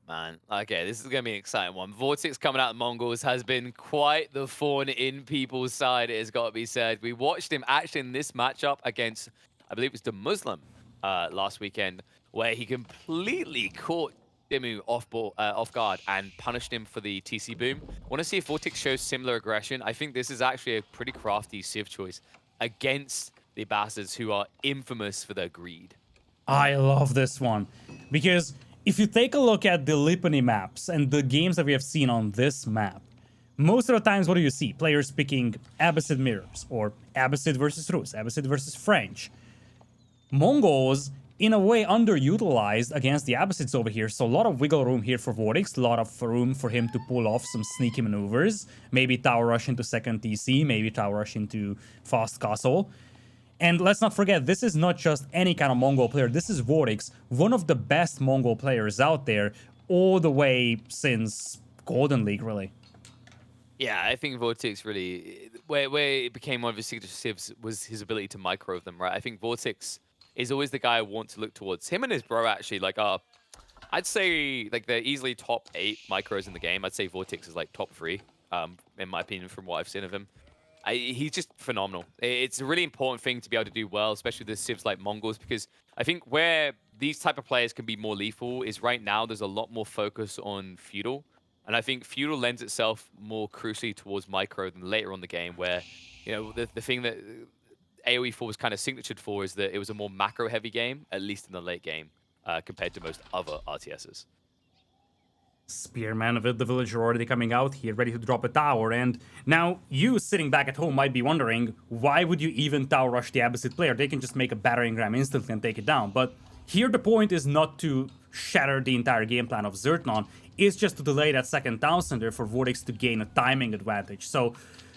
Man, okay, this is going to be an exciting one. VortiX coming out of Mongols has been quite the thorn in people's side, it has got to be said. We watched him actually in this matchup against, I believe it was the Muslim last weekend, where he completely caught Dimu off guard and punished him for the TC boom. Want to see if VortiX shows similar aggression. I think this is actually a pretty crafty Civ choice against the bastards who are infamous for their greed. I love this one because if you take a look at the Lipany maps and the games that we have seen on this map, most of the times what do you see? Players picking Abbasid mirrors or Abbasid versus Rus, Abbasid versus French. Mongols, in a way, underutilized against the Abbasids over here, so a lot of wiggle room here for VortiX, a lot of room for him to pull off some sneaky maneuvers, maybe tower rush into second TC, maybe tower rush into fast castle. And let's not forget, this is not just any kind of Mongol player. This is VortiX, one of the best Mongol players out there, all the way since Golden League, really. Yeah, I think VortiX really, where it became one of his signature civs was his ability to micro them, right? I think VortiX is always the guy I want to look towards. Him and his bro actually, like, I'd say, like, they're easily top 8 micros in the game. I'd say VortiX is, like, top 3, in my opinion, from what I've seen of him. He's just phenomenal. It's a really important thing to be able to do well, especially with the civs like Mongols, because I think where these type of players can be more lethal is right now there's a lot more focus on feudal. And I think feudal lends itself more crucially towards micro than later on the game, where, you know, the thing that AOE4 was kind of signatured for is that it was a more macro heavy game, at least in the late game, compared to most other RTSs. Spearman with the villager already coming out here, ready to drop a tower, and now you sitting back at home might be wondering, why would you even tower rush the Abbasid player? They can just make a battering ram instantly and take it down. But here the point is not to shatter the entire game plan of ZertoN, it's just to delay that second town center for VortiX to gain a timing advantage. So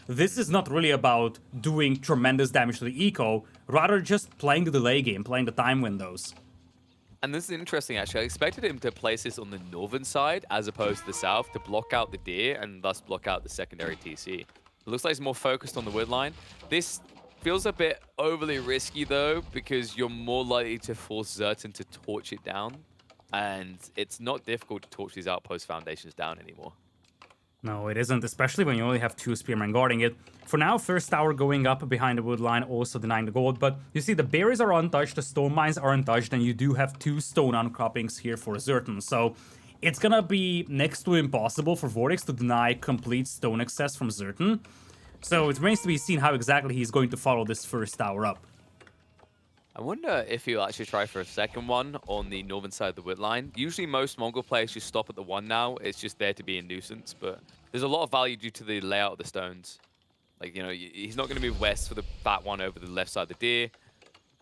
this is not really about doing tremendous damage to the eco, rather just playing the delay game, playing the time windows. And this is interesting, actually. I expected him to place this on the northern side as opposed to the south to block out the deer and thus block out the secondary TC. It looks like he's more focused on the wood line. This feels a bit overly risky, though, because you're more likely to force ZertoN to torch it down. And it's not difficult to torch these outpost foundations down anymore. No, it isn't, especially when you only have 2 spearmen guarding it. For now, first tower going up behind the wood line, also denying the gold, but you see the berries are untouched, the stone mines are untouched, and you do have 2 stone outcroppings here for ZertoN, so it's gonna be next to impossible for VortiX to deny complete stone access from ZertoN. So it remains to be seen how exactly he's going to follow this first tower up. I wonder if he'll actually try for a second one on the northern side of the wood line. Usually most Mongol players just stop at the one now. It's just there to be a nuisance, but there's a lot of value due to the layout of the stones. Like, you know, he's not going to move west for the fat one over the left side of the deer.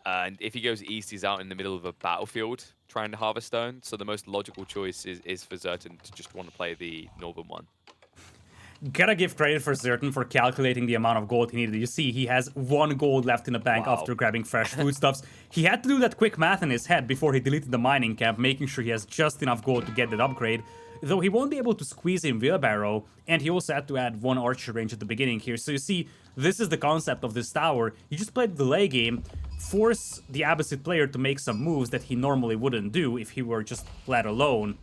And if he goes east, he's out in the middle of a battlefield trying to harvest stone. So the most logical choice is for ZertoN to just want to play the northern one. Gotta give credit for ZertoN for calculating the amount of gold he needed. You see, he has 1 gold left in the bank after grabbing fresh foodstuffs. He had to do that quick math in his head before he deleted the mining camp, making sure he has just enough gold to get that upgrade. Though he won't be able to squeeze in wheelbarrow, and he also had to add 1 archer range at the beginning here. So you see, this is the concept of this tower. You just play the delay game, force the Abbasid player to make some moves that he normally wouldn't do if he were just let alone.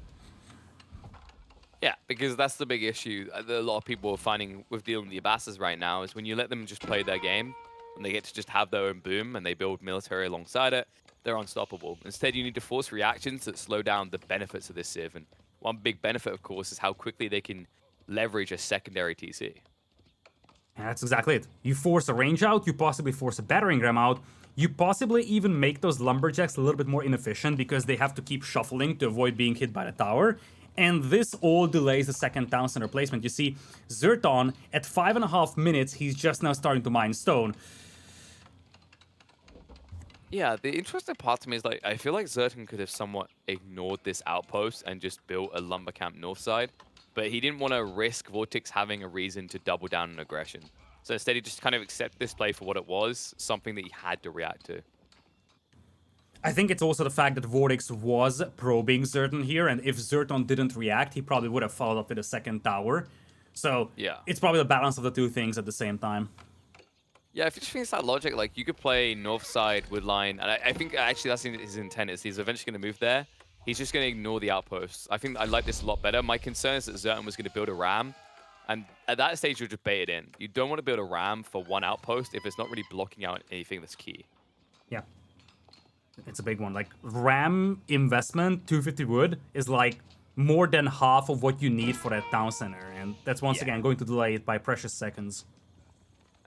Yeah, because that's the big issue that a lot of people are finding with dealing with the Abbasids right now is when you let them just play their game and they get to just have their own boom and they build military alongside it, they're unstoppable. Instead, you need to force reactions that slow down the benefits of this civ. And one big benefit, of course, is how quickly they can leverage a secondary TC. And that's exactly it. You force a range out, you possibly force a battering ram out, you possibly even make those lumberjacks a little bit more inefficient because they have to keep shuffling to avoid being hit by the tower. And this all delays the second town center placement. You see, ZertoN, at 5.5 minutes, he's just now starting to mine stone. Yeah, the interesting part to me is, like, I feel like ZertoN could have somewhat ignored this outpost and just built a lumber camp north side, but he didn't want to risk VortiX having a reason to double down on aggression. So instead, he just kind of accepted this play for what it was, something that he had to react to. I think it's also the fact that VortiX was probing ZertoN here, and if ZertoN didn't react, he probably would have followed up with a second tower. So yeah, it's probably the balance of the 2 things at the same time. Yeah, if you just think it's that logic, like, you could play north side wood line, and I think actually that's his intent, is he's eventually going to move there, he's just going to ignore the outposts. I think I like this a lot better. My concern is that ZertoN was going to build a ram, and at that stage, you'll just bait it in. You don't want to build a ram for one outpost if it's not really blocking out anything that's key. Yeah. It's a big one. Like, ram investment, 250 wood, is like more than half of what you need for that town center. And that's once again going to delay it by precious seconds.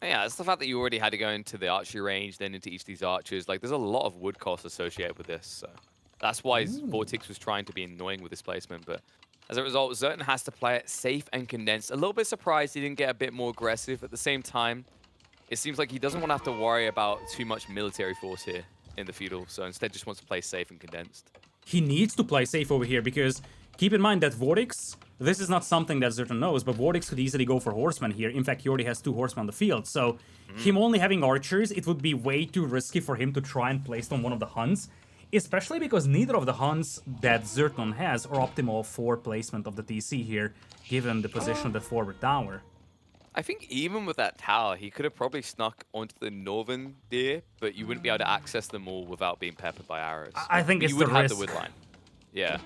Yeah, it's the fact that you already had to go into the archery range, then into each of these archers. Like, there's a lot of wood cost associated with this. So that's why VortiX was trying to be annoying with this placement. But as a result, ZertoN has to play it safe and condensed. A little bit surprised he didn't get a bit more aggressive. At the same time, it seems like he doesn't want to have to worry about too much military force here in the feudal. So instead, just wants to play safe and condensed. He needs to play safe over here because keep in mind that VortiX, this is not something that ZertoN knows, but VortiX could easily go for horsemen here. In fact, he already has 2 horsemen on the field. So him only having archers, it would be way too risky for him to try and place on one of the hunts, especially because neither of the hunts that ZertoN has are optimal for placement of the TC here, given the position of the forward tower. I think even with that tower, he could have probably snuck onto the northern deer, but you wouldn't be able to access them all without being peppered by arrows. I think it's you would the have risk. the wood line. Yeah.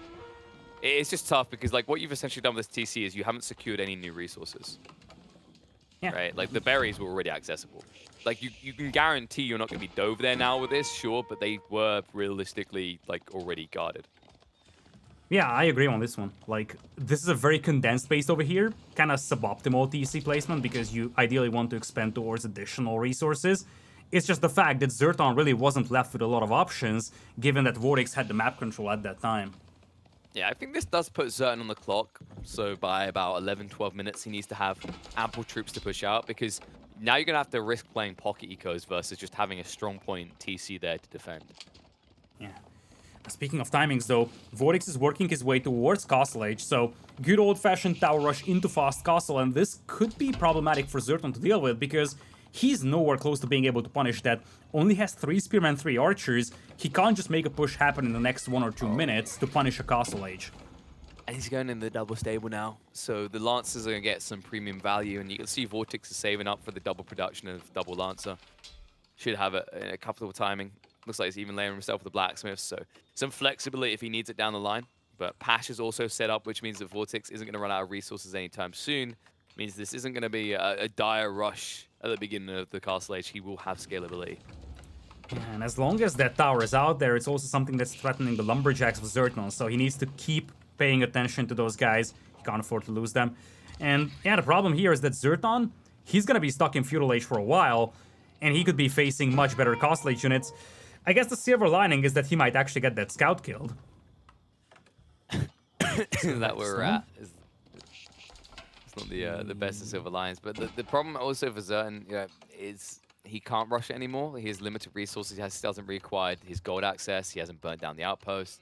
It's just tough because like what you've essentially done with this TC is you haven't secured any new resources. Yeah. Right? Like the berries were already accessible. Like you can guarantee you're not going to be dove there now with this, sure, but they were realistically like already guarded. Yeah, I agree on this one. Like, this is a very condensed base over here, kind of suboptimal TC placement because you ideally want to expend towards additional resources. It's just the fact that ZertoN really wasn't left with a lot of options, given that VortiX had the map control at that time. Yeah, I think this does put ZertoN on the clock. So by about 11, 12 minutes, he needs to have ample troops to push out because now you're going to have to risk playing pocket ecos versus just having a strong point TC there to defend. Yeah. Speaking of timings, though, VortiX is working his way towards Castle Age, so good old-fashioned tower rush into fast castle, and this could be problematic for ZertoN to deal with because he's nowhere close to being able to punish that. Only has 3 spearmen, 3 archers. He can't just make a push happen in the next 1 or 2 minutes to punish a Castle Age. And he's going in the double stable now, so the Lancers are going to get some premium value, and you can see VortiX is saving up for the double production of double Lancer. Should have it in a comfortable timing. Looks like he's even layering himself with the blacksmith, so some flexibility if he needs it down the line. But Pash is also set up, which means that VortiX isn't going to run out of resources anytime soon. Means this isn't going to be a dire rush at the beginning of the Castle Age. He will have scalability. And as long as that tower is out there, it's also something that's threatening the lumberjacks of ZertoN, so he needs to keep paying attention to those guys. He can't afford to lose them. And yeah, the problem here is that ZertoN, he's going to be stuck in Feudal Age for a while, and he could be facing much better Castle Age units. I guess the silver lining is that he might actually get that scout killed. That where we're at. It's not the best of silver lines, but the problem also for ZertoN is he can't rush it anymore. He has limited resources. He still hasn't reacquired his gold access. He hasn't burnt down the outpost.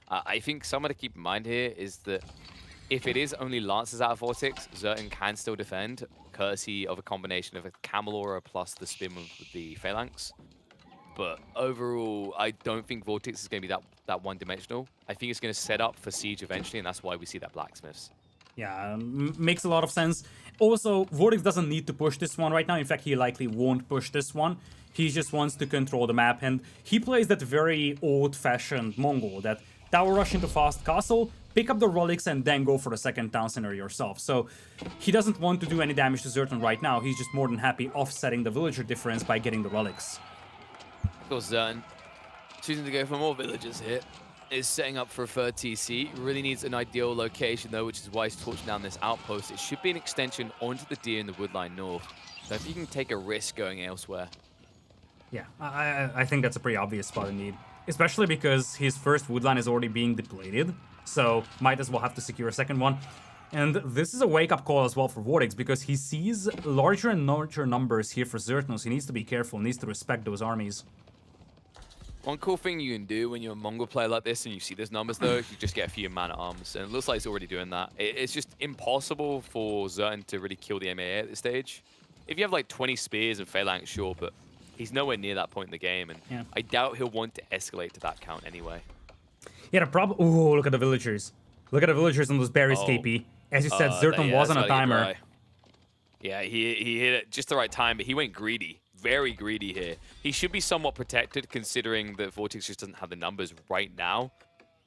I think something to keep in mind here is that if it is only Lancers out of VortiX, ZertoN can still defend, courtesy of a combination of a Camel Aura plus the spin with the Phalanx. But overall, I don't think VortiX is going to be that one-dimensional. I think it's going to set up for siege eventually, and that's why we see that blacksmiths. Yeah, makes a lot of sense. Also, VortiX doesn't need to push this one right now. In fact, he likely won't push this one. He just wants to control the map, and he plays that very old-fashioned Mongol, that tower rush into fast castle, pick up the relics, and then go for the second town center yourself. So he doesn't want to do any damage to ZertoN right now. He's just more than happy offsetting the villager difference by getting the relics. Of course, ZertoN, choosing to go for more villagers here, is setting up for a third TC. Really needs an ideal location, though, which is why he's torching down this outpost. It should be an extension onto the deer in the woodline north. So if you can take a risk going elsewhere. Yeah, I think that's a pretty obvious spot in need. Especially because his first woodline is already being depleted, so might as well have to secure a second one. And this is a wake-up call as well for VortiX, because he sees larger and larger numbers here for ZertoN, so he needs to be careful, needs to respect those armies. One cool thing you can do when you're a Mongol player like this and you see those numbers, though, you just get a few man-at-arms, and it looks like he's already doing that. It's just impossible for ZertoN to really kill the MAA at this stage. If you have like 20 spears and Phalanx, sure, but he's nowhere near that point in the game, and yeah. I doubt he'll want to escalate to that count anyway. Yeah, the problem... Ooh, look at the villagers. Look at the villagers on those berries, KP. As you said, ZertoN was on a timer. Yeah, he hit it just the right time, but he went greedy. Very greedy here. He should be somewhat protected, considering that VortiX just doesn't have the numbers right now.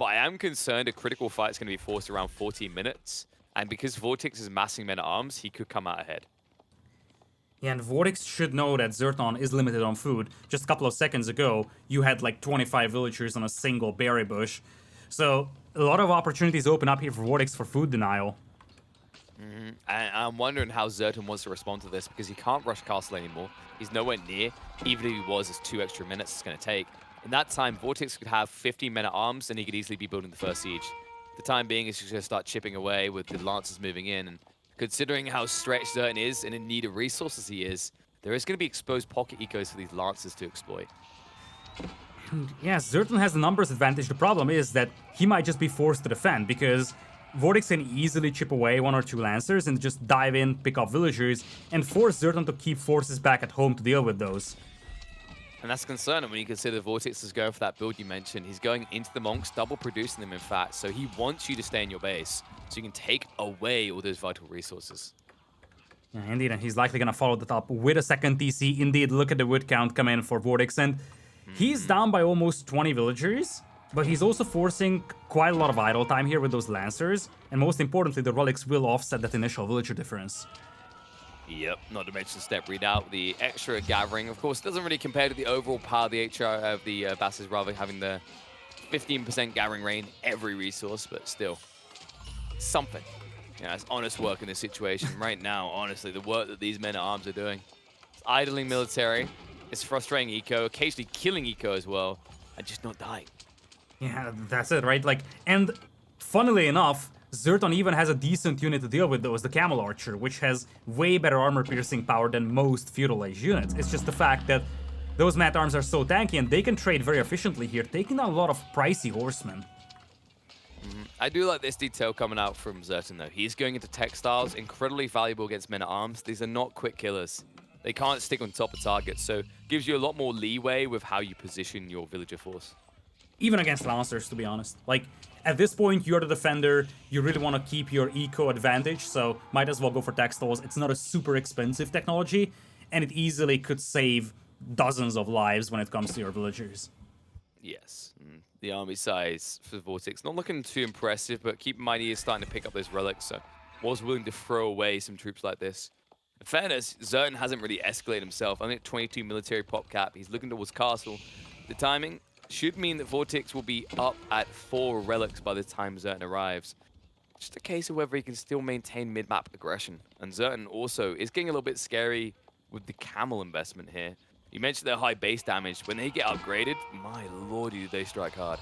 but I am concerned a critical fight is going to be forced around 14 minutes. And because VortiX is massing men at arms, he could come out ahead. Yeah, and VortiX should know that ZertoN is limited on food. Just a couple of seconds ago, you had like 25 villagers on a single berry bush. So a lot of opportunities open up here for VortiX for food denial. And I'm wondering how ZertoN wants to respond to this because he can't rush castle anymore. He's nowhere near. Even if he was, it's 2 extra minutes it's going to take. In that time, VortiX could have 15 men at arms and he could easily be building the first siege. The time being, he's just going to start chipping away with the Lancers moving in. And considering how stretched ZertoN is and in need of resources he is, there is going to be exposed pocket ecos for these Lancers to exploit. Yeah, ZertoN has the numbers advantage. The problem is that he might just be forced to defend because VortiX can easily chip away 1 or 2 Lancers and just dive in, pick up villagers, and force ZertoN to keep forces back at home to deal with those. And that's concerning when you consider VortiX is going for that build you mentioned. He's going into the monks, double producing them in fact, so he wants you to stay in your base so you can take away all those vital resources. Yeah, indeed, and he's likely going to follow the top with a second TC. Indeed, look at the wood count come in for VortiX, and he's down by almost 20 villagers, but he's also forcing quite a lot of idle time here with those Lancers, and most importantly, the relics will offset that initial villager difference. Yep, not to mention step readout, the extra gathering, of course, doesn't really compare to the overall power of the HR of the Basses, rather having the 15% gathering rate in every resource, but still, something. Yeah, it's honest work in this situation. Right now, honestly, the work that these men at arms are doing, it's idling military, it's frustrating eco, occasionally killing eco as well, and just not dying. Yeah, that's it, right? Like, and funnily enough, ZertoN even has a decent unit to deal with those, the Camel Archer, which has way better armor-piercing power than most Feudal Age units. It's just the fact that those mat arms are so tanky and they can trade very efficiently here, taking down a lot of pricey horsemen. I do like this detail coming out from ZertoN though. He's going into textiles, incredibly valuable against men at arms. These are not quick killers. They can't stick on top of targets, so gives you a lot more leeway with how you position your villager force. Even against Lancers, to be honest. Like, at this point, you're the defender, you really want to keep your eco advantage, so might as well go for textiles. It's not a super expensive technology, and it easily could save dozens of lives when it comes to your villagers. Yes, the army size for VortiX not looking too impressive, but keep in mind he is starting to pick up those relics, so was willing to throw away some troops like this. In fairness, ZertoN hasn't really escalated himself. Only at 22 military pop cap. He's looking towards castle. The timing should mean that VortiX will be up at 4 relics by the time ZertoN arrives. Just a case of whether he can still maintain mid-map aggression. And ZertoN also is getting a little bit scary with the camel investment here. You mentioned their high base damage. When they get upgraded, my lordy, do they strike hard.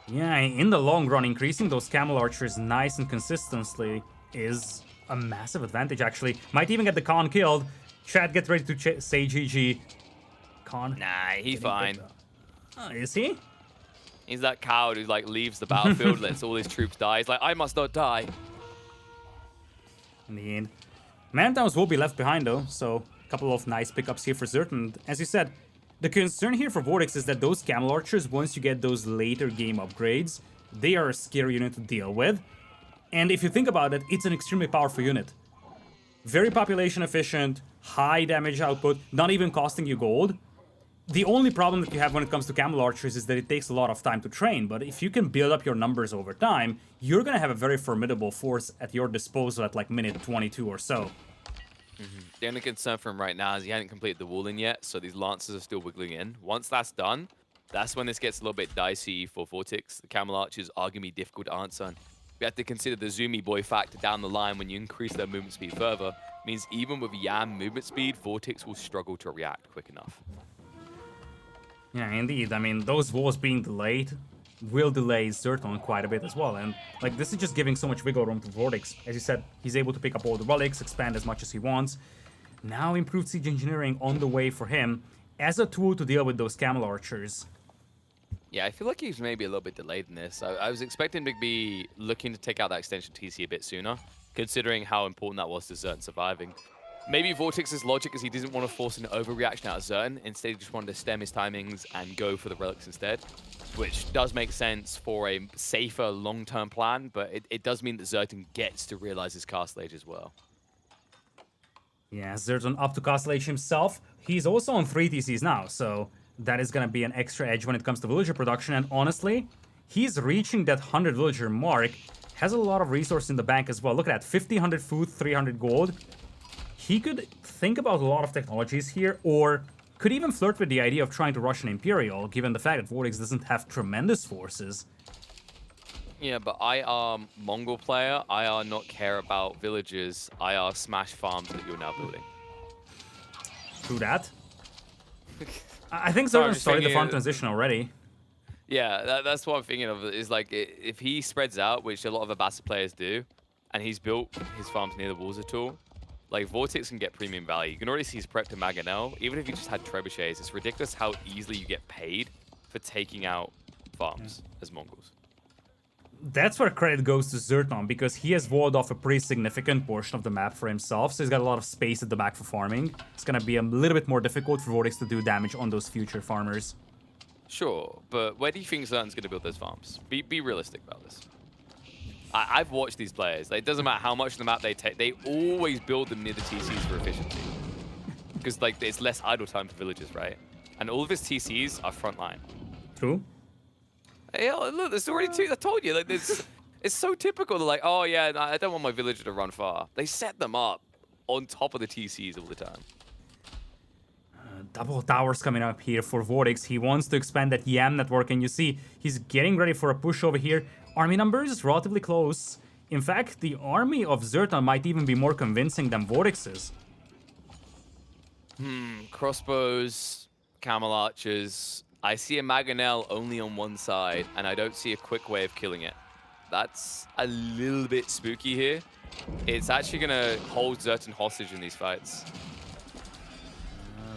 Yeah, in the long run, increasing those Camel Archers nice and consistently is a massive advantage, actually. Might even get the Khan killed. Chad, get ready to say GG. Khan. Nah, he's fine. Is he? He's that coward who like leaves the battlefield, lets all his troops die. He's like, I must not die. In the end. Man towns will be left behind though, so a couple of nice pickups here for ZertoN. As you said, the concern here for VortiX is that those Camel Archers, once you get those later game upgrades, they are a scary unit to deal with. And if you think about it, it's an extremely powerful unit. Very population efficient, high damage output, not even costing you gold. The only problem that you have when it comes to Camel Archers is that it takes a lot of time to train, but if you can build up your numbers over time, you're gonna have a very formidable force at your disposal at like minute 22 or so. The only concern for him right now is he hasn't completed the walling yet, so these Lancers are still wiggling in. Once that's done, that's when this gets a little bit dicey for VortiX. The Camel Archers are gonna be difficult to answer. We have to consider the Zoomy Boy factor down the line when you increase their movement speed further. Means even with Yam movement speed, VortiX will struggle to react quick enough. Yeah, indeed. I mean, those walls being delayed will delay ZertoN quite a bit as well. And, like, this is just giving so much wiggle room to VortiX. As you said, he's able to pick up all the relics, expand as much as he wants. Now improved siege engineering on the way for him as a tool to deal with those Camel Archers. Yeah, I feel like he's maybe a little bit delayed in this. I was expecting him to be looking to take out that extension TC a bit sooner, considering how important that was to ZertoN surviving. Maybe VortiX's logic is he didn't want to force an overreaction out of ZertoN. Instead, he just wanted to stem his timings and go for the relics instead, which does make sense for a safer long-term plan, but it does mean that ZertoN gets to realize his castle age as well. Yeah, ZertoN up to castle age himself. He's also on 3 TCs now, so that is going to be an extra edge when it comes to villager production. And honestly, he's reaching that 100 villager mark. Has a lot of resources in the bank as well. Look at that, 1,500 food, 300 gold. He could think about a lot of technologies here, or could even flirt with the idea of trying to rush an Imperial, given the fact that VortiX doesn't have tremendous forces. Yeah, but IR Mongol player, IR not care about villages, IR smash farms that you're now building. True that. I think Sorry, I'm ZertoN just started the thinking farm transition already. Yeah, that's what I'm thinking of. Is like if he spreads out, which a lot of Abasa players do, and he's built his farms near the walls at all, like VortiX can get premium value. You can already see his prep to Mangonel. Even if you just had trebuchets, it's ridiculous how easily you get paid for taking out farms as Mongols. That's where credit goes to ZertoN, because he has walled off a pretty significant portion of the map for himself, so he's got a lot of space at the back for farming. It's gonna be a little bit more difficult for VortiX to do damage on those future farmers. Sure, but where do you think ZertoN's going to build those farms? Be realistic about this. I've watched these players. Like, it doesn't matter how much of the map they take. They always build them near the TCs for efficiency. Because, like, there's less idle time for villagers, right? And all of his TCs are frontline. True. Hey, look, there's already two. I told you. Like, it's so typical. They're like, oh, yeah, I don't want my villager to run far. They set them up on top of the TCs all the time. Double towers coming up here for VortiX. He wants to expand that YAM network, and you see he's getting ready for a push over here. Army numbers is relatively close. In fact, the army of ZertoN might even be more convincing than VortiX's. Crossbows, camel archers. I see a Mangonel only on one side, and I don't see a quick way of killing it. That's a little bit spooky here. It's actually going to hold ZertoN hostage in these fights.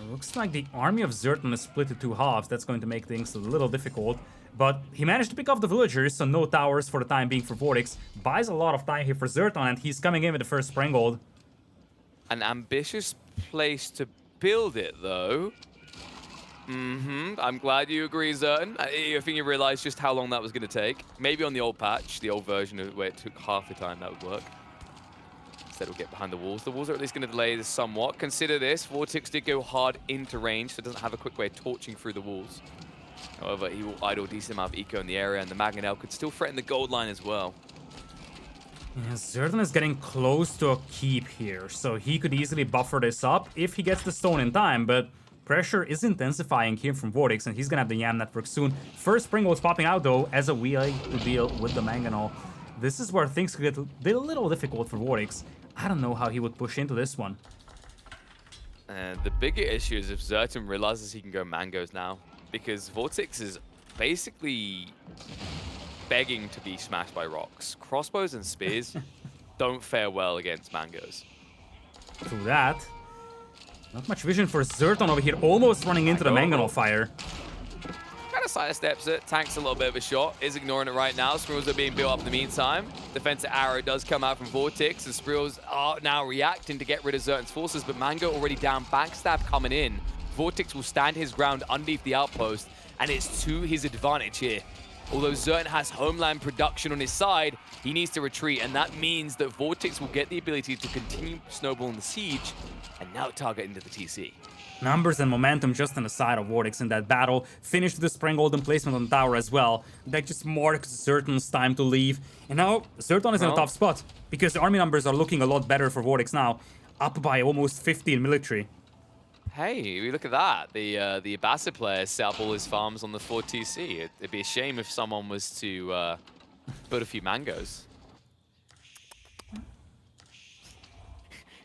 Looks like the army of ZertoN is split into two halves. That's going to make things a little difficult. But he managed to pick off the villagers, so no towers for the time being for VortiX. Buys a lot of time here for ZertoN, and he's coming in with the first Springgold. An ambitious place to build it, though. I'm glad you agree, ZertoN. I think you realized just how long that was going to take. Maybe on the old patch, the old version of where it took half the time, that would work. Instead, we'll get behind the walls. The walls are at least going to delay this somewhat. Consider this. VortiX did go hard into range, so it doesn't have a quick way of torching through the walls. However, he will idle a decent amount of eco in the area, and the Mangonel could still threaten the gold line as well. Yeah, ZertoN is getting close to a keep here, so he could easily buffer this up if he gets the stone in time, but pressure is intensifying here from VortiX, and he's going to have the YAM network soon. First Springgold's popping out, though, as a way to deal with the Mangonel. This is where things could get a little difficult for VortiX. I don't know how he would push into this one. And the bigger issue is if ZertoN realizes he can go mangoes now, because VortiX is basically begging to be smashed by rocks. Crossbows and spears don't fare well against mangoes. Through that, not much vision for ZertoN over here, almost running into the Mangonel fire. Kind of sidesteps it, tanks a little bit of a shot, is ignoring it right now. Sprills are being built up in the meantime. Defensive arrow does come out from VortiX, and Sprills are now reacting to get rid of ZertoN's forces, but Mango already down, backstab coming in. VortiX will stand his ground underneath the outpost, and it's to his advantage here. Although ZertoN has homeland production on his side, he needs to retreat, and that means that VortiX will get the ability to continue snowballing the siege, and now target into the TC. Numbers and momentum just on the side of VortiX in that battle. Finished the Springgold and placement on the tower as well. That just marks ZertoN's time to leave. And now ZertoN is in a tough spot, because the army numbers are looking a lot better for VortiX now. Up by almost 50 in military. Hey, look at that. The Abasa player set up all his farms on the 4 TC. It'd be a shame if someone was to build a few mangoes.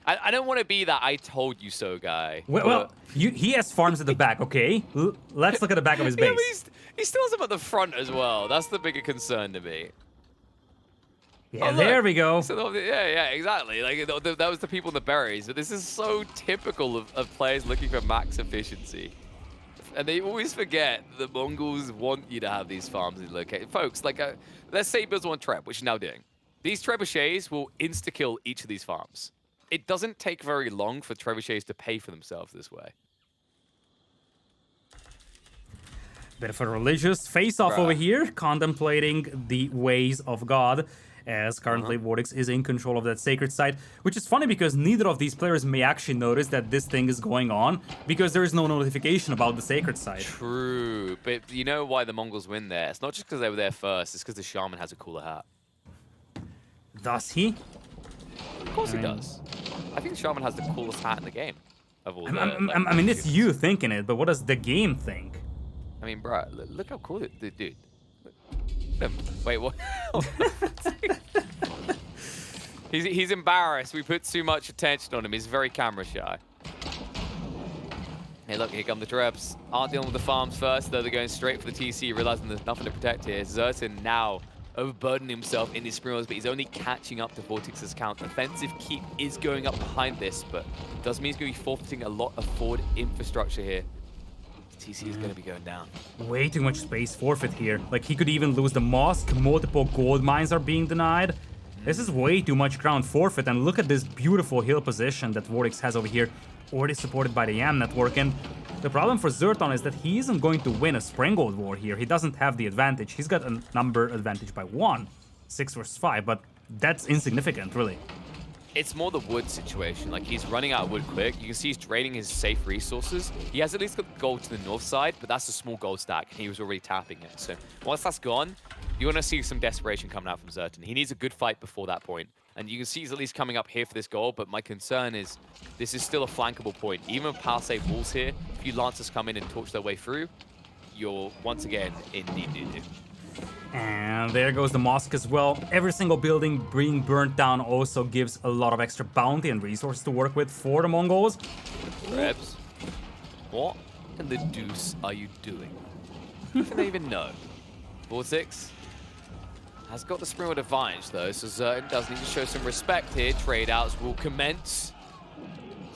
I don't want to be that I told you so guy. Well, he has farms at the back, okay? Let's look at the back of his base. Yeah, but he still has them at the front as well. That's the bigger concern to me. Yeah, oh, there we go. So, yeah, exactly. Like that was the people in the berries. But this is so typical of players looking for max efficiency. And they always forget that Mongols want you to have these farms in location. Folks, like, let's say he builds one treb, which he's now doing. These trebuchets will insta-kill each of these farms. It doesn't take very long for trebuchets to pay for themselves this way. Bit of a religious face-off over here, contemplating the ways of God. as currently VortiX is in control of that sacred site, which is funny because neither of these players may actually notice that this thing is going on because there is no notification about the sacred site. True, but you know why the Mongols win there? It's not just because they were there first, it's because the Shaman has a cooler hat. Does he? Of course he does. I think the Shaman has the coolest hat in the game. Of all I mean, it's you thinking it, but what does the game think? I mean, bro, look how cool it is, dude. Wait, what? he's embarrassed. We put too much attention on him. He's very camera shy. Hey, look, here come the Trebs. Aren't dealing with the farms first, though. They're going straight for the TC, realizing there's nothing to protect here. ZertoN now overburdening himself in his sprints, but he's only catching up to VortiX's count. Offensive keep is going up behind this, but does mean he's going to be forfeiting a lot of forward infrastructure here. TC is going to be going down. Way too much space forfeit here. Like, he could even lose the mosque. Multiple gold mines are being denied. This is way too much ground forfeit, and look at this beautiful hill position that VortiX has over here, already supported by the YAM network. And the problem for ZertoN is that he isn't going to win a Springgold war here. He doesn't have the advantage. He's got a number advantage by 1, 6 versus 5, but that's insignificant, really. It's more the wood situation. Like, he's running out of wood quick. You can see he's draining his safe resources. He has at least got gold to the north side, but that's a small gold stack, and he was already tapping it. So once that's gone, you're going to see some desperation coming out from ZertoN. He needs a good fight before that point. And you can see he's at least coming up here for this goal, but my concern is this is still a flankable point. Even with Palisade walls here, if you Lancers come in and torch their way through, you're once again in deep doo-doo. And there goes the mosque as well. Every single building being burnt down also gives a lot of extra bounty and resources to work with for the Mongols. Rebs, what in the deuce are you doing? Can they even know? VortiX has got the Springwood advantage though, so ZertoN does need to show some respect here. Trade outs will commence.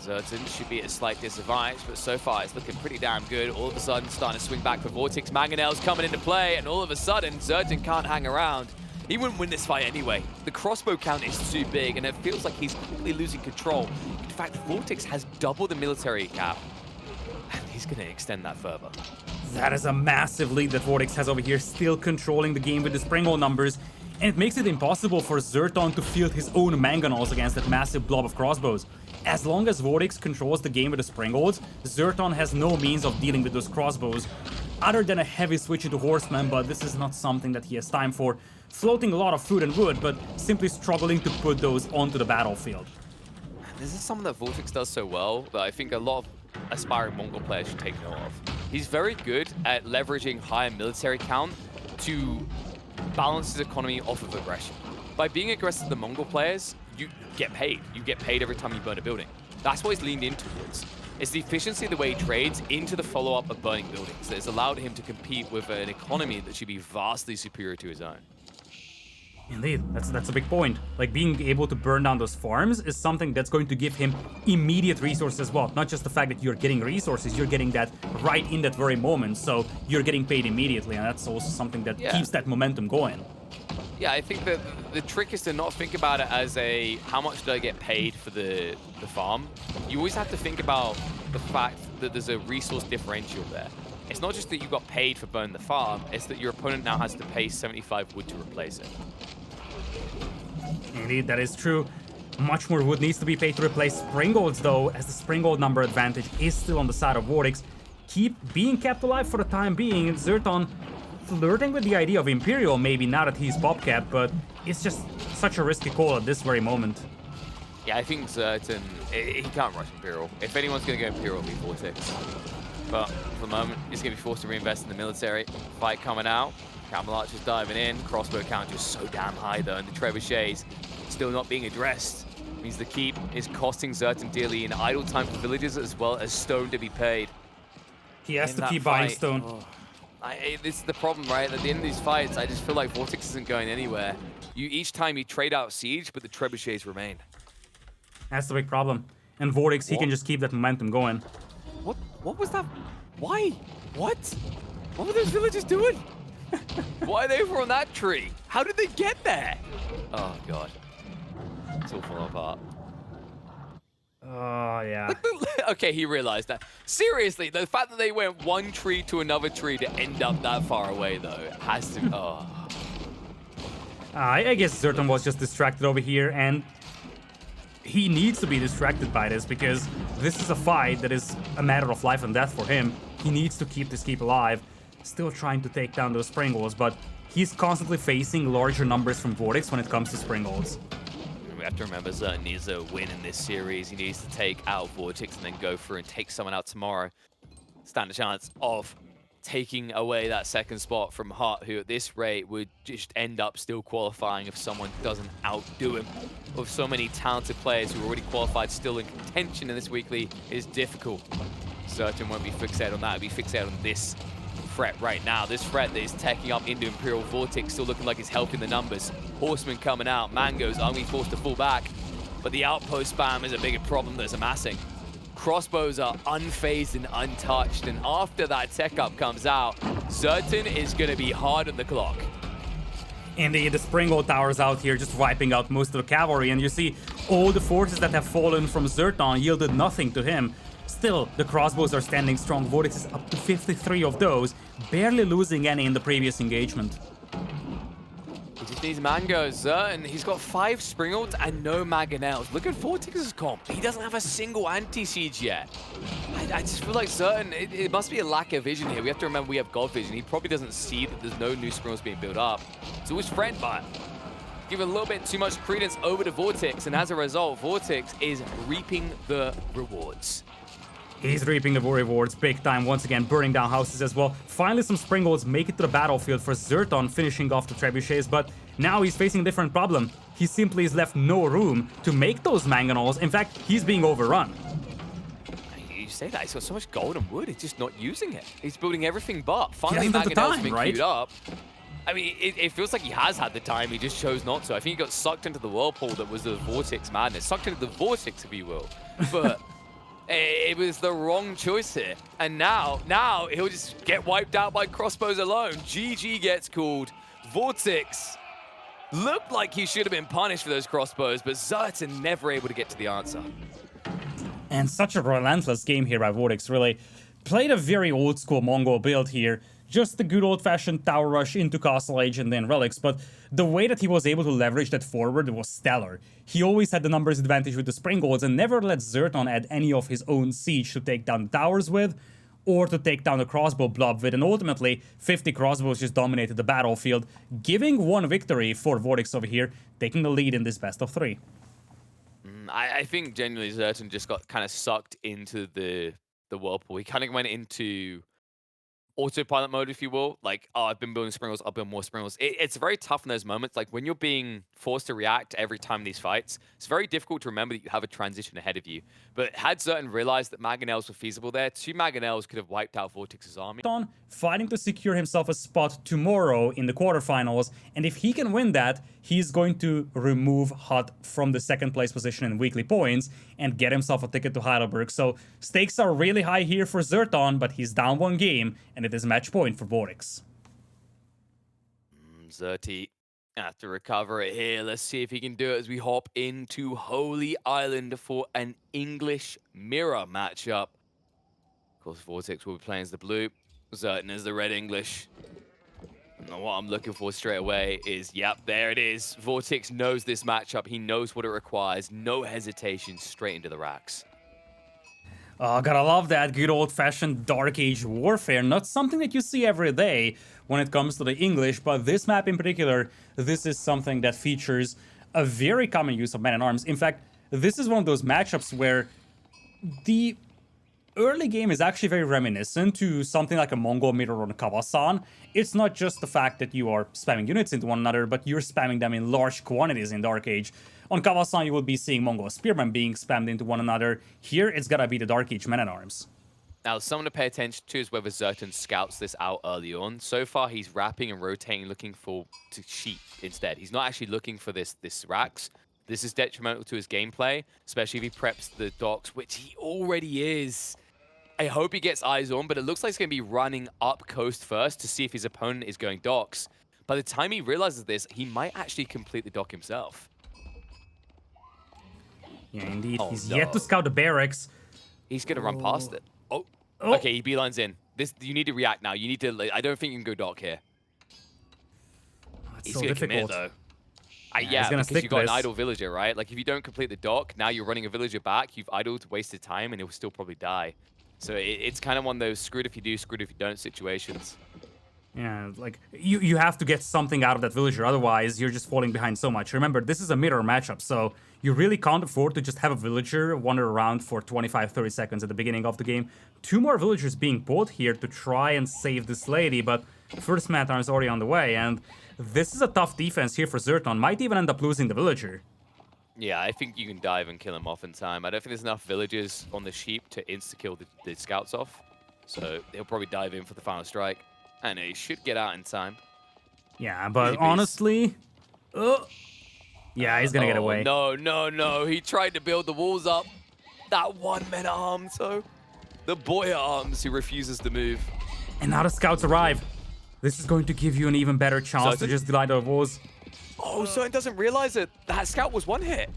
ZertoN should be at a slight disadvantage, but so far it's looking pretty damn good. All of a sudden, starting to swing back for VortiX. Mangonel's coming into play, and all of a sudden, ZertoN can't hang around. He wouldn't win this fight anyway. The crossbow count is too big, and it feels like he's quickly losing control. In fact, VortiX has double the military cap, and he's going to extend that further. That is a massive lead that VortiX has over here, still controlling the game with the Springgold numbers. And it makes it impossible for ZertoN to field his own mangonels against that massive blob of crossbows. As long as VortiX controls the game with the Springgolds, ZertoN has no means of dealing with those crossbows, other than a heavy switch into horsemen, but this is not something that he has time for. Floating a lot of food and wood, but simply struggling to put those onto the battlefield. This is something that VortiX does so well that I think a lot of aspiring Mongol players should take note of. He's very good at leveraging higher military count to balance his economy off of aggression. By being aggressive to the Mongol players, you get paid. You get paid every time you burn a building. That's what he's leaned in towards. It's the efficiency of the way he trades into the follow-up of burning buildings that has allowed him to compete with an economy that should be vastly superior to his own. Indeed, that's a big point. Like, being able to burn down those farms is something that's going to give him immediate resources as well. Not just the fact that you're getting resources, you're getting that right in that very moment, so you're getting paid immediately, and that's also something that keeps that momentum going. Yeah, I think that the trick is to not think about it as a how much do I get paid for the farm. You always have to think about the fact that there's a resource differential there. It's not just that you got paid for burning the farm, it's that your opponent now has to pay 75 wood to replace it. Indeed, that is true. Much more wood needs to be paid to replace Springgolds though, as the Springgold number advantage is still on the side of VortiX. Keep being kept alive for the time being, and ZertoN flirting with the idea of Imperial maybe now that he's pop-capped, but it's just such a risky call at this very moment. Yeah, I think ZertoN, he can't rush Imperial. If anyone's going to go Imperial, it'll be VortiX. But for the moment, he's going to be forced to reinvest in the military. Fight coming out. Camel Archer's diving in. Crossbow count just so damn high though, and the trebuchets still not being addressed. Means the keep is costing ZertoN dearly in idle time for villagers as well as stone to be paid. He has to keep buying stone. Oh. This is the problem, right? At the end of these fights, I just feel like VortiX isn't going anywhere. Each time you trade out siege, but the trebuchets remain. That's the big problem. And VortiX, he can just keep that momentum going. What was that? Why? What? What were those villagers doing? Why are they over on that tree? How did they get there? Oh, God. It's all falling apart. Oh, yeah. Okay, he realized that. Seriously, the fact that they went one tree to another tree to end up that far away, though, has to... Oh. I guess ZertoN was just distracted over here, and he needs to be distracted by this because this is a fight that is a matter of life and death for him. He needs to keep this keep alive, still trying to take down those Springles, but he's constantly facing larger numbers from VortiX when it comes to Springles. We have to remember ZertoN needs a win in this series. He needs to take out VortiX and then go through and take someone out tomorrow. Stand a chance of taking away that second spot from Hart, who at this rate would just end up still qualifying if someone doesn't outdo him. With so many talented players who are already qualified still in contention in this weekly is difficult. ZertoN won't be fixated on that, he'll be fixated on this threat right now. This threat that is teching up into Imperial VortiX, still looking like it's helping the numbers. Horseman coming out, Mango's only forced to fall back, but the outpost spam is a bigger problem that's amassing. Crossbows are unfazed and untouched, and after that tech up comes out, ZertoN is going to be hard on the clock. Indeed, the Springle Tower's out here just wiping out most of the cavalry, and you see all the forces that have fallen from ZertoN yielded nothing to him. Still, the crossbows are standing strong. VortiX is up to 53 of those, barely losing any in the previous engagement. He just needs Mangoes, and he's got 5 Springles and no Mangonels. Look at VortiX's comp. He doesn't have a single anti-siege yet. I just feel like ZertoN, it must be a lack of vision here. We have to remember we have God vision. He probably doesn't see that there's no new Springles being built up. So his friend, but give a little bit too much credence over to VortiX, and as a result, VortiX is reaping the rewards. He's reaping the rewards big time, once again burning down houses as well. Finally some Springles make it to the battlefield for ZertoN, finishing off the trebuchets, but now he's facing a different problem. He simply has left no room to make those mangonels. In fact, he's being overrun. You say that, he's got so much gold and wood, he's just not using it. He's building everything but. Finally, doesn't have the Mangonel's time, been right? queued up. I mean, it feels like he has had the time, he just chose not to. I think he got sucked into the whirlpool that was the VortiX madness. Sucked into the vortex, if you will. But it was the wrong choice here. And now he'll just get wiped out by crossbows alone. GG gets called. VortiX looked like he should have been punished for those crossbows, but ZertoN never able to get to the answer. And such a relentless game here by VortiX, really. Played a very old school Mongol build here. Just the good old-fashioned tower rush into Castle Age and then Relics, but the way that he was able to leverage that forward was stellar. He always had the numbers advantage with the Springles and never let ZertoN add any of his own siege to take down the towers with, or to take down the crossbow blob with, and ultimately 50 crossbows just dominated the battlefield, giving one victory for VortiX over here, taking the lead in this best of 3. I think genuinely ZertoN just got kind of sucked into the whirlpool. He kind of went into autopilot mode, if you will. Like, oh, I've been building Springles, I'll build more Springles. It's very tough in those moments. Like, when you're being forced to react every time in these fights, it's very difficult to remember that you have a transition ahead of you. But had ZertoN realized that Mangonels were feasible there, 2 Mangonels could have wiped out VortiX's army. Fighting to secure himself a spot tomorrow in the quarterfinals, and if he can win that, he's going to remove Hut from the second place position in weekly points and get himself a ticket to Heidelberg. So stakes are really high here for ZertoN, but he's down 1 game, and it is match point for VortiX. Zerty have to recover it here. Let's see if he can do it as we hop into Holy Island for an English mirror matchup. Of course, VortiX will be playing as the blue, ZertoN as the red English. And what I'm looking for straight away is, yep, there it is. VortiX knows this matchup. He knows what it requires. No hesitation, straight into the racks. Oh, gotta love that good old-fashioned Dark Age warfare. Not something that you see every day when it comes to the English, but this map in particular, this is something that features a very common use of man-at-arms. In fact, this is one of those matchups where the early game is actually very reminiscent to something like a Mongol mirror on Kawasan. It's not just the fact that you are spamming units into one another, but you're spamming them in large quantities in Dark Age. On Kawasan, you will be seeing Mongol spearmen being spammed into one another. Here, it's gotta be the Dark Age man-at-arms. Now, something to pay attention to is whether ZertoN scouts this out early on. So far, he's wrapping and rotating, looking to cheat instead. He's not actually looking for this racks. This is detrimental to his gameplay, especially if he preps the docks, which he already is. I hope he gets eyes on, but it looks like he's going to be running up coast first to see if his opponent is going docks. By the time he realizes this, he might actually complete the dock himself. Yeah, indeed. Oh, He's no. yet to scout the barracks. He's going to run past it. Oh. Okay, he beelines in. You need to react now. You need to. I don't think you can go dock here. It's He's so going to difficult. commit, though. Yeah, he's Yeah, gonna because stick you got an this. idle villager, right? Like, if you don't complete the dock, now you're running a villager back, you've idled, wasted time, and he'll still probably die. So it's kind of one of those screwed if you do, screwed if you don't situations. Yeah, like you have to get something out of that villager, otherwise you're just falling behind so much. Remember, this is a mirror matchup, so you really can't afford to just have a villager wander around for 25-30 seconds at the beginning of the game. 2 more villagers being bought here to try and save this lady, but first Matar is already on the way, and this is a tough defense here for ZertoN. Might even end up losing the villager. Yeah, I think you can dive and kill him off in time. I don't think there's enough villagers on the sheep to insta-kill the scouts off. So he'll probably dive in for the final strike. And he should get out in time. Yeah, but Easy piece. honestly... yeah, he's gonna get away. No, no, no. He tried to build the walls up. That one man at arms, though. The boy at arms who refuses to move. And now the scouts arrive. This is going to give you an even better chance to just delay the walls. Oh, ZertoN doesn't realize it. That scout was one hit.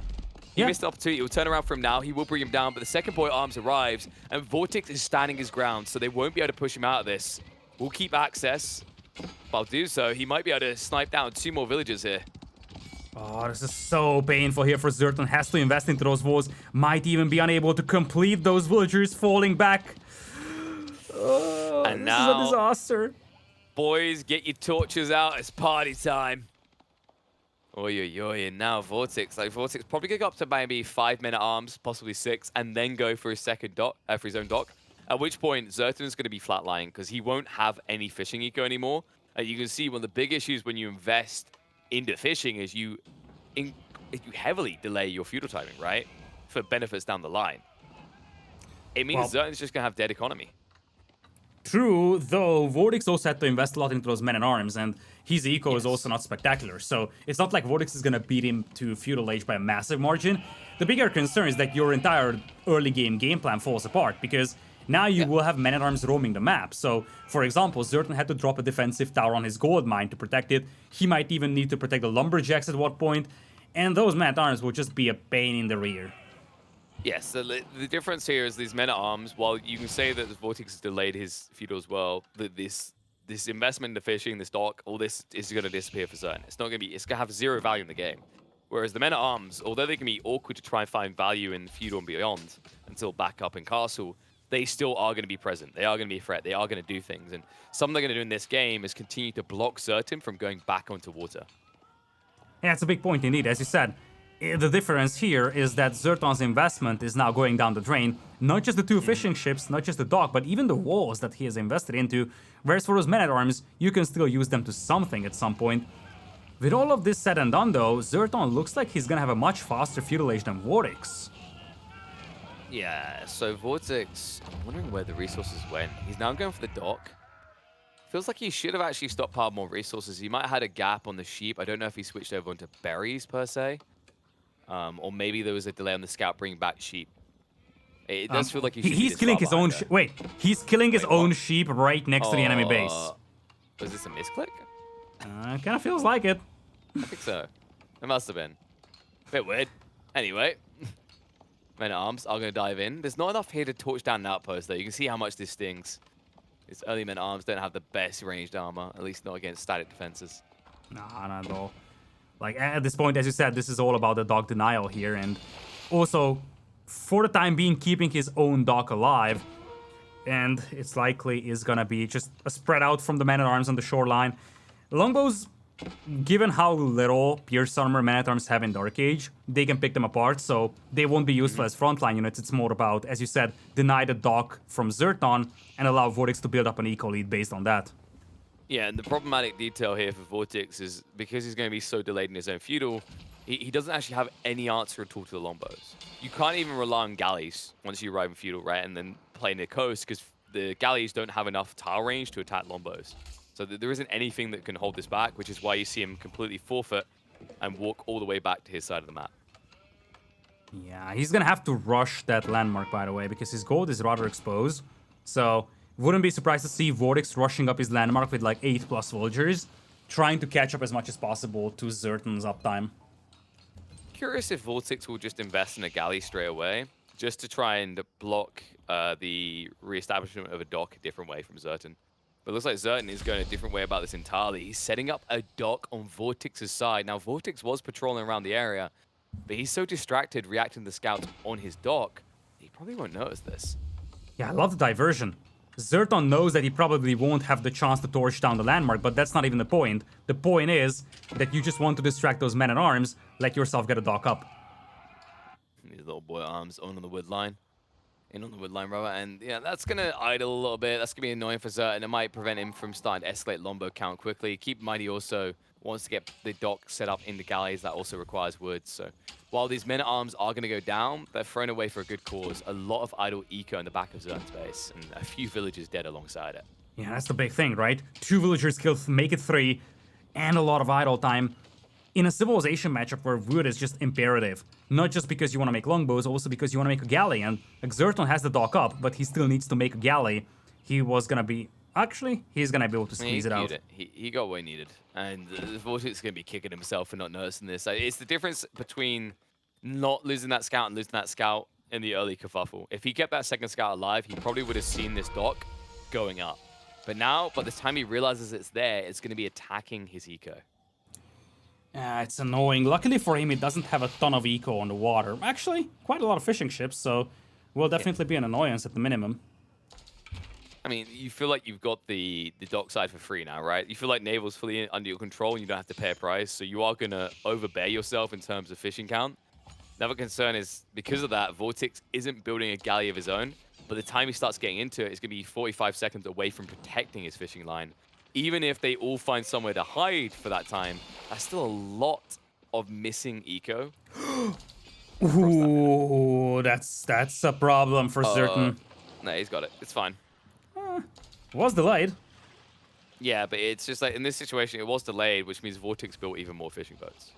He missed the opportunity. He'll turn around for him now. He will bring him down, but the second boy at arms arrives, and VortiX is standing his ground, so they won't be able to push him out of this. We'll keep access, but I'll do so. He might be able to snipe down 2 more villagers here. Oh, this is so painful here for ZertoN. Has to invest into those walls. Might even be unable to complete those villagers falling back. Oh, And this now, is a disaster. boys, get your torches out. It's party time. Oi, oi, oi, and now VortiX. Like, VortiX probably gonna go up to maybe 5 men at arms, possibly 6, and then go for his second dock, for his own dock. At which point, ZertoN is going to be flatlying because he won't have any fishing eco anymore. You can see one of the big issues when you invest into fishing is you heavily delay your feudal timing, right? For benefits down the line. It means ZertoN's just going to have dead economy. True, though VortiX also had to invest a lot into those men-at-arms, and his eco is also not spectacular, so it's not like VortiX is gonna beat him to feudal age by a massive margin. The bigger concern is that your entire early game plan falls apart, because now you will have men-at-arms roaming the map. So, for example, ZertoN had to drop a defensive tower on his gold mine to protect it. He might even need to protect the lumberjacks at one point, and those men-at-arms will just be a pain in the rear. Yes, so the difference here is these men-at-arms, while you can say that the VortiX has delayed his feudal as well, this investment into fishing, this dock, all this is going to disappear for ZertoN. It's going to have 0 value in the game. Whereas the men-at-arms, although they can be awkward to try and find value in feudal and beyond until back up in castle, they still are going to be present. They are going to be a threat. They are going to do things. And something they're going to do in this game is continue to block ZertoN from going back onto water. Yeah, it's a big point indeed. As you said, the difference here is that ZertoN's investment is now going down the drain. Not just the 2 fishing ships, not just the dock, but even the walls that he has invested into. Whereas for those men-at-arms, you can still use them to something at some point. With all of this said and done though, ZertoN looks like he's gonna have a much faster feudal age than VortiX. Yeah, so VortiX, I'm wondering where the resources went. He's now going for the dock. Feels like he should have actually stockpiled more resources. He might have had a gap on the sheep. I don't know if he switched over onto berries per se. Or maybe there was a delay on the scout bringing back sheep. It does feel like he's killing his own wait, he's killing his own sheep right next to the enemy base. Was this a misclick? Kind of feels like it. I think so. It must have been. Bit weird. Anyway, men-at-arms are going to dive in. There's not enough here to torch down an outpost, though. You can see how much this stings. His early men-at-arms don't have the best ranged armor, at least not against static defenses. Nah, not at all. Like, at this point, as you said, this is all about the dog denial here, and also, for the time being, keeping his own dog alive, and it's likely is gonna be just a spread out from the men-at-arms on the shoreline. Longbows, given how little Pierce Armor men-at-arms have in Dark Age, they can pick them apart, so they won't be useful as frontline units. It's more about, as you said, deny the dock from ZertoN and allow VortiX to build up an eco lead based on that. Yeah, and the problematic detail here for VortiX is because he's going to be so delayed in his own feudal, he doesn't actually have any answer at all to the longbows. You can't even rely on galleys once you arrive in feudal, right, and then play near coast, because the galleys don't have enough tile range to attack longbows. So there isn't anything that can hold this back, which is why you see him completely forfeit and walk all the way back to his side of the map. Yeah, he's gonna have to rush that landmark, by the way, because his gold is rather exposed. So, wouldn't be surprised to see VortiX rushing up his landmark with like 8+ villagers, trying to catch up as much as possible to ZertoN's uptime. Curious if VortiX will just invest in a galley straight away, just to try and block the re-establishment of a dock a different way from ZertoN. But it looks like ZertoN is going a different way about this entirely. He's setting up a dock on VortiX's side. Now, VortiX was patrolling around the area, but he's so distracted reacting to the scouts on his dock, he probably won't notice this. Yeah, I love the diversion. ZertoN knows that he probably won't have the chance to torch down the landmark, but that's not even the point. The point is that you just want to distract those men-at-arms, let yourself get a dock up. These little boy arms on the wood line. In on the wood line, rather, and yeah, that's gonna idle a little bit. That's gonna be annoying for ZertoN, and it might prevent him from starting to escalate Lombo count quickly. Keep in mind he also wants to get the dock set up in the galleys. That also requires wood. So while these men-at-arms are gonna go down, they're thrown away for a good cause. A lot of idle eco in the back of ZertoN's base, and a few villagers dead alongside it. Yeah, that's the big thing, right? 2 villagers killed, make it 3, and a lot of idle time. In a civilization matchup where wood is just imperative, not just because you want to make longbows, also because you want to make a galley, and like, ZertoN has the dock up, but he still needs to make a galley. He was gonna be... Actually, he's gonna be able to squeeze it out. He got what he needed, and VortiX is gonna be kicking himself for not noticing this. It's the difference between not losing that scout and losing that scout in the early kerfuffle. If he kept that second scout alive, he probably would have seen this dock going up. But now, by the time he realizes it's there, it's gonna be attacking his eco. It's annoying. Luckily for him, he doesn't have a ton of eco on the water. Actually, quite a lot of fishing ships, so will definitely be an annoyance at the minimum. I mean, you feel like you've got the dock side for free now, right? You feel like Naval's fully under your control and you don't have to pay a price, so you are going to overbear yourself in terms of fishing count. Another concern is, because of that, VortiX isn't building a galley of his own. By the time he starts getting into it, it's going to be 45 seconds away from protecting his fishing line. Even if they all find somewhere to hide for that time, that's still a lot of missing eco. Ooh, that's a problem for ZertoN. No, he's got it. It's fine. Was delayed. Yeah, but it's just like, in this situation, it was delayed, which means VortiX built even more fishing boats.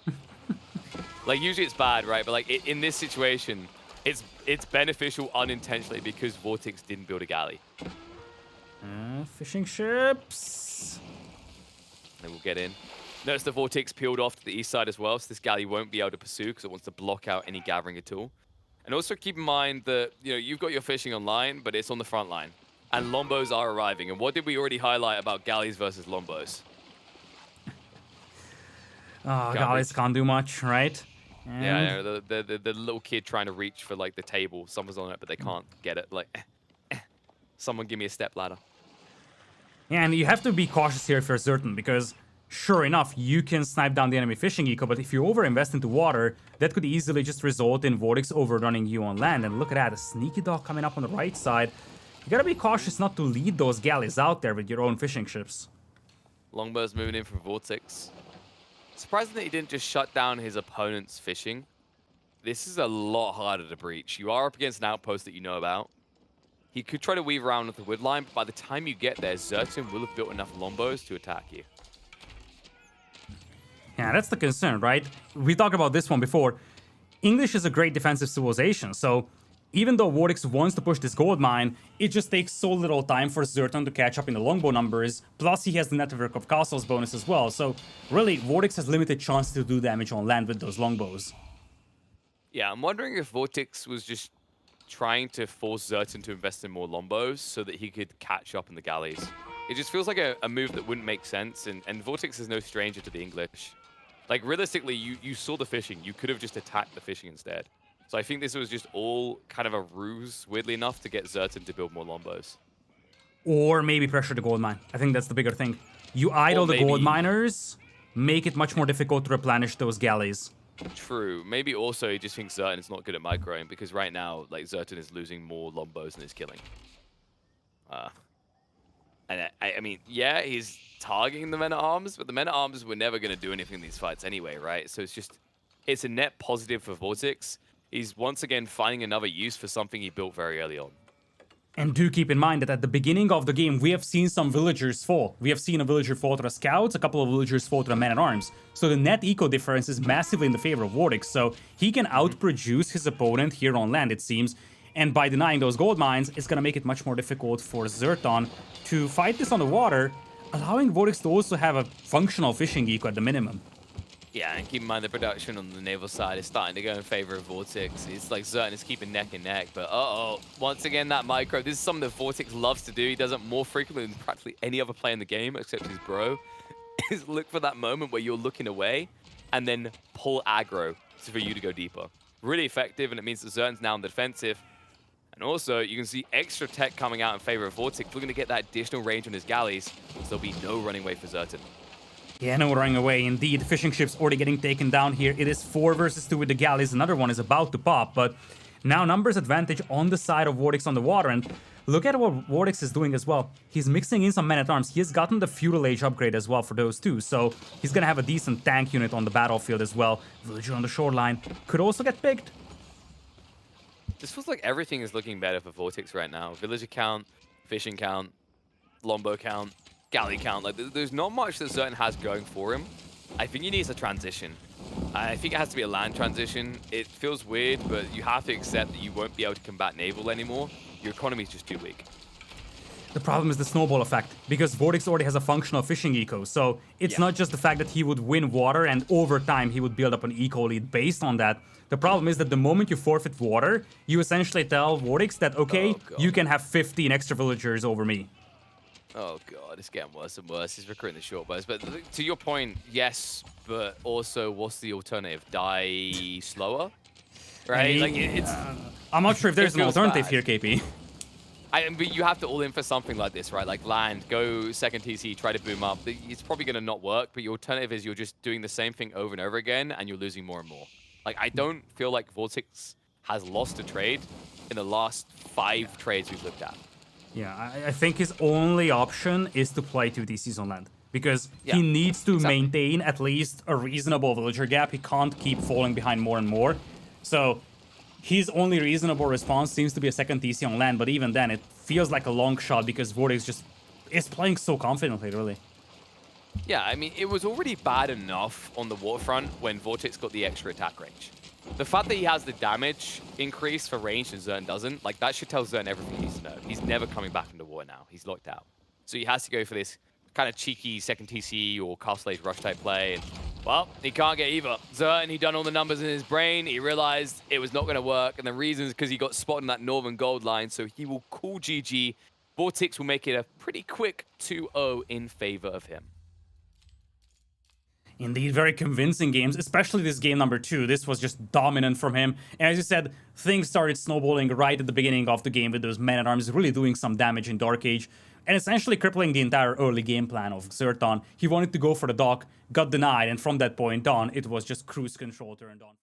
Like, usually it's bad, right? But like, in this situation, it's beneficial unintentionally because VortiX didn't build a galley. Fishing ships. They will get in. Notice the VortiX peeled off to the east side as well, so this galley won't be able to pursue because it wants to block out any gathering at all. And also keep in mind that, you know, you've got your fishing online, but it's on the front line. And lombos are arriving. And what did we already highlight about galleys versus lombos? Galleys can't do much, right? And yeah, the little kid trying to reach for like the table. Someone's on it, but they can't get it. Like, someone give me a step ladder. Yeah, and you have to be cautious here if you're ZertoN, because sure enough, you can snipe down the enemy fishing eco, but if you overinvest into water, that could easily just result in VortiX overrunning you on land. And look at that, a sneaky dock coming up on the right side. You gotta be cautious not to lead those galleys out there with your own fishing ships. Longbows moving in from VortiX. Surprising that he didn't just shut down his opponent's fishing. This is a lot harder to breach. You are up against an outpost that you know about. He could try to weave around with the wood line, but by the time you get there, ZertoN will have built enough lombos to attack you. Yeah, that's the concern, right? We talked about this one before. English is a great defensive civilization, so even though VortiX wants to push this gold mine, it just takes so little time for ZertoN to catch up in the longbow numbers, plus he has the network of castles bonus as well, so really, VortiX has limited chance to do damage on land with those longbows. Yeah, I'm wondering if VortiX was just trying to force ZertoN to invest in more lombos so that he could catch up in the galleys. It just feels like a move that wouldn't make sense, and VortiX is no stranger to the English. Like, realistically, you saw the fishing. You could have just attacked the fishing instead. So I think this was just all kind of a ruse, weirdly enough, to get ZertoN to build more lombos. Or maybe pressure the gold mine. I think that's the bigger thing. You idle the gold miners, make it much more difficult to replenish those galleys. True. Maybe also he just thinks ZertoN is not good at microing, because right now, like, ZertoN is losing more lombos than he's killing. And I mean, yeah, he's targeting the men-at-arms, but the men-at-arms were never going to do anything in these fights anyway, right? So it's a net positive for VortiX. He's once again finding another use for something he built very early on. And do keep in mind that at the beginning of the game, we have seen some villagers fall. We have seen a villager fall to the scouts, a couple of villagers fall to the men-at-arms. So the net eco difference is massively in the favor of VortiX, so he can outproduce his opponent here on land, it seems. And by denying those gold mines, it's gonna make it much more difficult for ZertoN to fight this on the water, allowing VortiX to also have a functional fishing eco at the minimum. Yeah, and keep in mind the production on the naval side is starting to go in favor of VortiX. It's like ZertoN is keeping neck and neck, but once again that micro. This is something that VortiX loves to do. He does it more frequently than practically any other player in the game, except his bro. Is look for that moment where you're looking away, and then pull aggro for you to go deeper. Really effective, and it means that ZertoN's now on the defensive. And also, you can see extra tech coming out in favor of VortiX. We're going to get that additional range on his galleys, so there'll be no running away for ZertoN. Yeah, no running away. Indeed, fishing ship's already getting taken down here. It is 4 versus 2 with the galleys. Another one is about to pop, but now numbers advantage on the side of VortiX on the water. And look at what VortiX is doing as well. He's mixing in some men-at-arms. He has gotten the feudal age upgrade as well for those two, so he's gonna have a decent tank unit on the battlefield as well. Villager on the shoreline could also get picked. This feels like everything is looking better for VortiX right now. Villager count, fishing count, longbow count, galley count. Like, there's not much that ZertoN has going for him. I think he needs a transition. I think it has to be a land transition. It feels weird, but you have to accept that you won't be able to combat naval anymore. Your economy is just too weak. The problem is the snowball effect, because VortiX already has a functional fishing eco, so it's not just the fact that he would win water and over time he would build up an eco lead based on that. The problem is that the moment you forfeit water, you essentially tell VortiX that, okay, you can have 15 extra villagers over me. Oh god, it's getting worse and worse. He's recruiting the short bows. But to your point, yes, but also what's the alternative? Die slower? Right? Like it's I'm not sure if there's an alternative here, KP. But you have to all in for something like this, right? Like land, go second TC, try to boom up. It's probably going to not work, but your alternative is you're just doing the same thing over and over again, and you're losing more and more. Like, I don't feel like VortiX has lost a trade in the last 5 trades we've looked at. Yeah, I think his only option is to play 2 TCs on land, because he needs to maintain at least a reasonable villager gap. He can't keep falling behind more and more. So his only reasonable response seems to be a second TC on land, but even then, it feels like a long shot because VortiX just is playing so confidently, really. Yeah, I mean, it was already bad enough on the waterfront when VortiX got the extra attack range. The fact that he has the damage increase for range and ZertoN doesn't, like, that should tell ZertoN everything he needs to know. He's never coming back into war now. He's locked out. So he has to go for this kind of cheeky second TC or Castle Age Rush type play. And, well, he can't get either. ZertoN, he done all the numbers in his brain. He realized it was not going to work. And the reason is because he got spotted in that northern gold line. So he will call GG. VortiX will make it a pretty quick 2-0 in favor of him. Indeed, very convincing games, especially this game number 2. This was just dominant from him. And as you said, things started snowballing right at the beginning of the game with those men-at-arms really doing some damage in Dark Age and essentially crippling the entire early game plan of ZertoN. He wanted to go for the dock, got denied, and from that point on, it was just cruise control turned on.